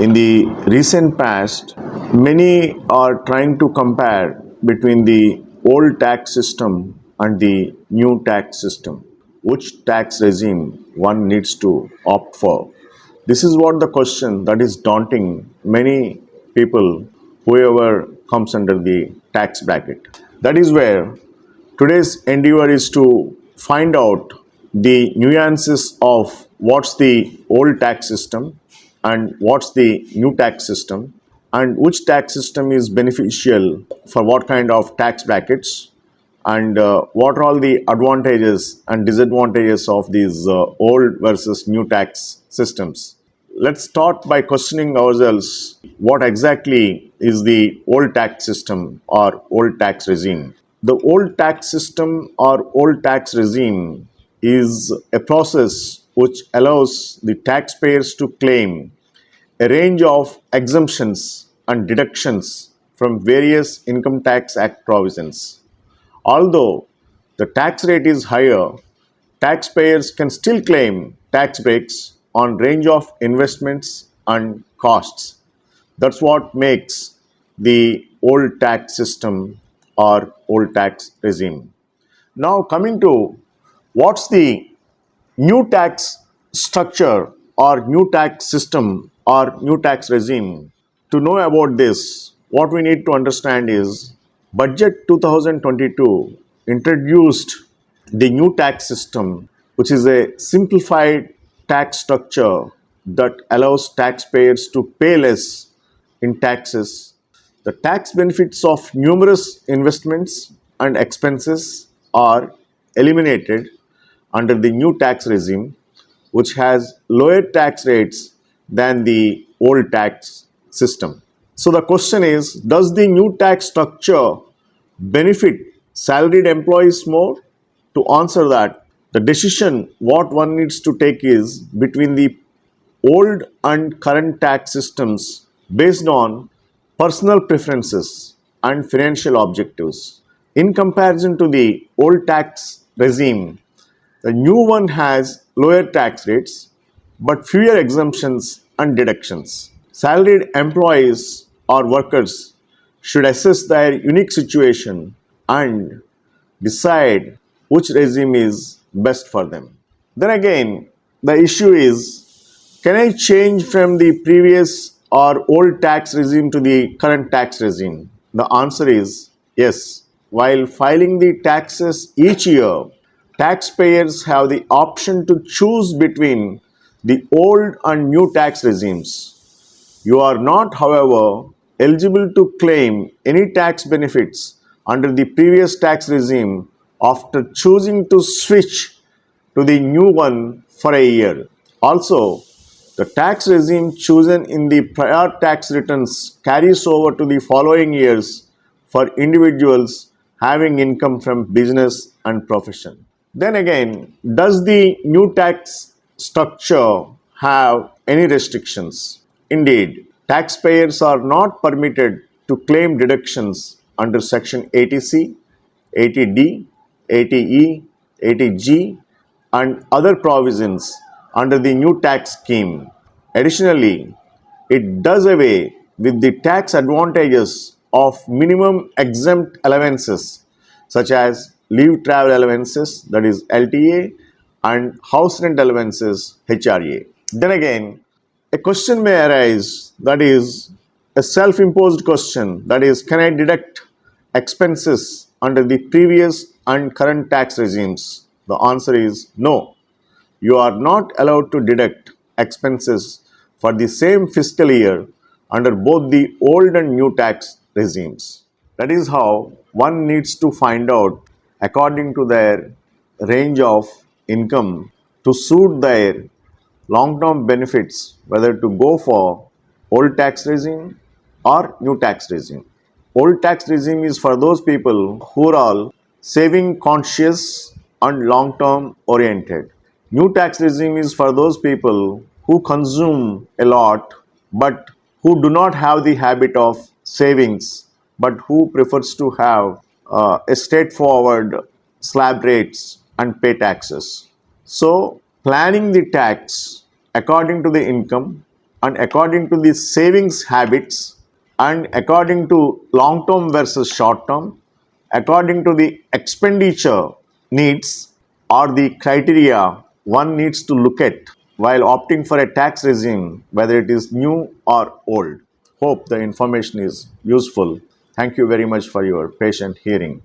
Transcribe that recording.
In the recent past, many are trying to compare between the old tax system and the new tax system. Which tax regime one needs to opt for? This is what the question that is daunting many people, whoever comes under the tax bracket. That is where today's endeavor is to find out the nuances of what's the old tax system and what's the new tax system, and which tax system is beneficial for what kind of tax brackets, and what are all the advantages and disadvantages of these old versus new tax systems. Let's start by questioning ourselves what exactly is the old tax system or old tax regime. The old tax system or old tax regime is a process which allows the taxpayers to claim a range of exemptions and deductions from various Income Tax Act provisions. Although the tax rate is higher, taxpayers can still claim tax breaks on range of investments and costs. That's what makes the old tax system or old tax regime. Now coming to what's the new tax structure or new tax system or new tax regime. To know about this, what we need to understand is Budget 2022 introduced the new tax system, which is a simplified tax structure that allows taxpayers to pay less in taxes. The tax benefits of numerous investments and expenses are eliminated under the new tax regime, which has lower tax rates than the old tax system. So the question is, does the new tax structure benefit salaried employees more? To answer that, the decision what one needs to take is between the old and current tax systems based on personal preferences and financial objectives. In comparison to the old tax regime, the new one has lower tax rates but fewer exemptions and deductions. Salaried employees or workers should assess their unique situation and decide which regime is best for them. Then again, the issue is, can I change from the previous or old tax regime to the current tax regime? The answer is yes. While filing the taxes each year, taxpayers have the option to choose between the old and new tax regimes. You are not, however, eligible to claim any tax benefits under the previous tax regime after choosing to switch to the new one for a year. Also, the tax regime chosen in the prior tax returns carries over to the following years for individuals having income from business and profession. Then again, does the new tax structure have any restrictions? Indeed, taxpayers are not permitted to claim deductions under Section 80C, 80D, 80E, 80G, and other provisions under the new tax scheme. Additionally, it does away with the tax advantages of minimum exempt allowances such as leave travel allowances, that is LTA, and house rent allowances, HRA. Then again, a question may arise, that is a self-imposed question, that is, can I deduct expenses under the previous and current tax regimes? The answer is no. You are not allowed to deduct expenses for the same fiscal year under both the old and new tax regimes. That is how one needs to find out according to their range of income to suit their long-term benefits whether to go for old tax regime or new tax regime. Old tax regime is for those people who are all saving conscious and long-term oriented. New tax regime is for those people who consume a lot but who do not have the habit of savings but who prefers to have a straightforward slab rates and pay taxes. So planning the tax according to the income and according to the savings habits, and according to long term versus short term, according to the expenditure needs, or the criteria one needs to look at while opting for a tax regime, whether it is new or old. Hope the information is useful. Thank you very much for your patient hearing.